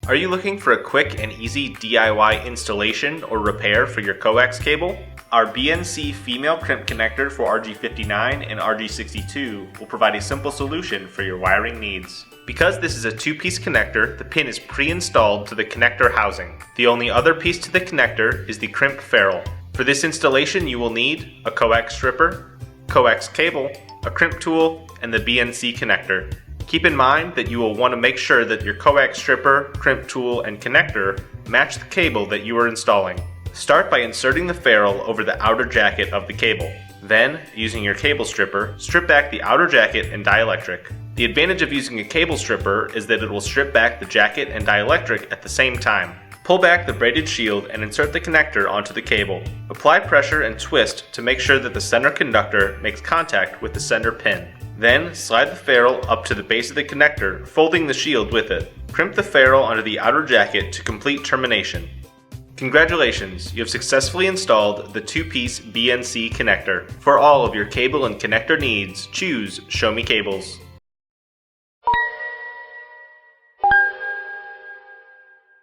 Are you looking for a quick and easy DIY installation or repair for your coax cable? Our BNC Female Crimp connector for RG59 and RG62 will provide a simple solution for your wiring needs. Because this is a two-piece connector, the pin is pre-installed to the connector housing. The only other piece to the connector is the Crimp ferrule. For this installation, you will need a coax stripper, coax cable, a crimp tool, and the BNC connector. Keep in mind that you will want to make sure that your coax stripper, crimp tool, and connector match the cable that you are installing. Start by inserting the ferrule over the outer jacket of the cable. Then, using your cable stripper, strip back the outer jacket and dielectric. The advantage of using a cable stripper is that it will strip back the jacket and dielectric at the same time. Pull back the braided shield and insert the connector onto the cable. Apply pressure and twist to make sure that the center conductor makes contact with the center pin. Then, slide the ferrule up to the base of the connector, folding the shield with it. Crimp the ferrule onto the outer jacket to complete termination. Congratulations, you have successfully installed the two-piece BNC connector. For all of your cable and connector needs, choose Show Me Cables.